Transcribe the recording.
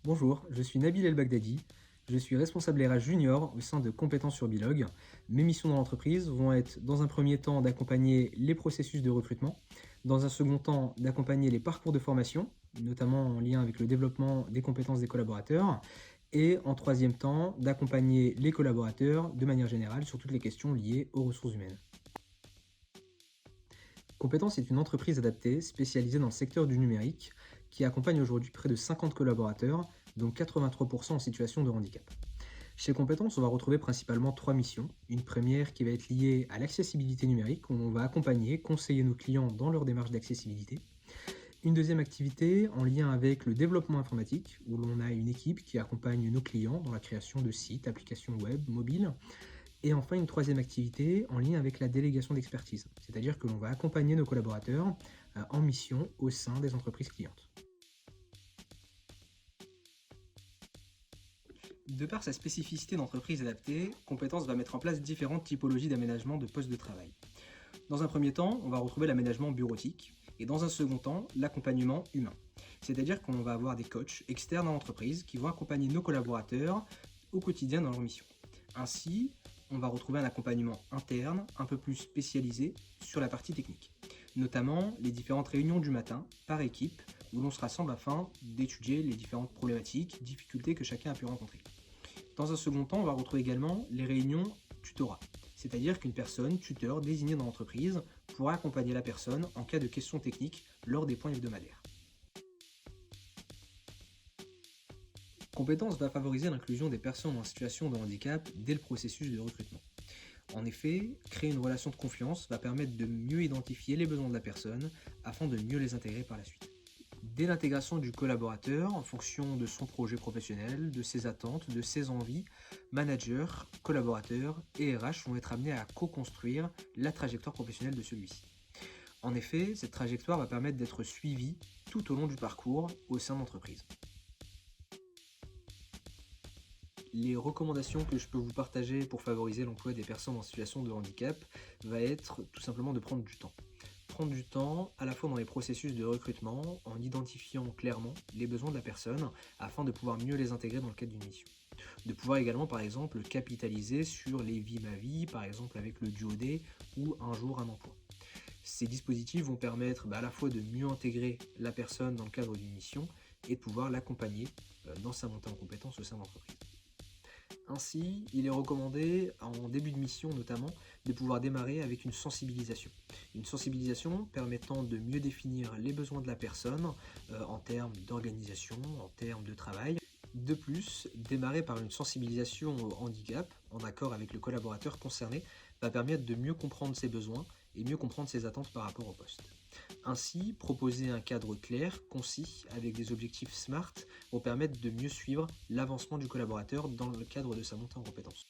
Bonjour, je suis Nabil El Baghdadi, je suis responsable RH junior au sein de Compétences sur Bilog. Mes missions dans l'entreprise vont être dans un premier temps d'accompagner les processus de recrutement, dans un second temps d'accompagner les parcours de formation, notamment en lien avec le développement des compétences des collaborateurs, et en troisième temps d'accompagner les collaborateurs de manière générale sur toutes les questions liées aux ressources humaines. Compétences est une entreprise adaptée spécialisée dans le secteur du numérique qui accompagne aujourd'hui près de 50 collaborateurs, dont 83% en situation de handicap. Chez Compétences, on va retrouver principalement trois missions. Une première qui va être liée à l'accessibilité numérique, où on va accompagner, conseiller nos clients dans leur démarche d'accessibilité. Une deuxième activité en lien avec le développement informatique, où l'on a une équipe qui accompagne nos clients dans la création de sites, applications web, mobiles. Et enfin, une troisième activité en lien avec la délégation d'expertise, c'est-à-dire que l'on va accompagner nos collaborateurs en mission au sein des entreprises clientes. De par sa spécificité d'entreprise adaptée, Compétences va mettre en place différentes typologies d'aménagement de postes de travail. Dans un premier temps, on va retrouver l'aménagement bureautique et dans un second temps, l'accompagnement humain. C'est-à-dire qu'on va avoir des coachs externes à l'entreprise qui vont accompagner nos collaborateurs au quotidien dans leur mission. Ainsi, on va retrouver un accompagnement interne un peu plus spécialisé sur la partie technique, notamment les différentes réunions du matin par équipe où l'on se rassemble afin d'étudier les différentes problématiques, difficultés que chacun a pu rencontrer. Dans un second temps, on va retrouver également les réunions tutorat, c'est-à-dire qu'une personne, tuteur désignée dans l'entreprise, pourra accompagner la personne en cas de questions techniques lors des points hebdomadaires. Compétence va favoriser l'inclusion des personnes en situation de handicap dès le processus de recrutement. En effet, créer une relation de confiance va permettre de mieux identifier les besoins de la personne afin de mieux les intégrer par la suite. Dès l'intégration du collaborateur, en fonction de son projet professionnel, de ses attentes, de ses envies, managers, collaborateurs et RH vont être amenés à co-construire la trajectoire professionnelle de celui-ci. En effet, cette trajectoire va permettre d'être suivie tout au long du parcours au sein de l'entreprise. Les recommandations que je peux vous partager pour favoriser l'emploi des personnes en situation de handicap va être tout simplement de prendre du temps. Prendre du temps à la fois dans les processus de recrutement en identifiant clairement les besoins de la personne afin de pouvoir mieux les intégrer dans le cadre d'une mission. De pouvoir également par exemple capitaliser sur les vies ma vie, par exemple avec le duodé ou un jour un emploi. Ces dispositifs vont permettre à la fois de mieux intégrer la personne dans le cadre d'une mission et de pouvoir l'accompagner dans sa montée en compétences au sein de l'entreprise. Ainsi, il est recommandé, en début de mission notamment, de pouvoir démarrer avec une sensibilisation. Une sensibilisation permettant de mieux définir les besoins de la personne en termes d'organisation, en termes de travail. De plus, démarrer par une sensibilisation au handicap, en accord avec le collaborateur concerné, va permettre de mieux comprendre ses besoins et mieux comprendre ses attentes par rapport au poste. Ainsi, proposer un cadre clair, concis, avec des objectifs SMART, vont permettre de mieux suivre l'avancement du collaborateur dans le cadre de sa montée en compétences.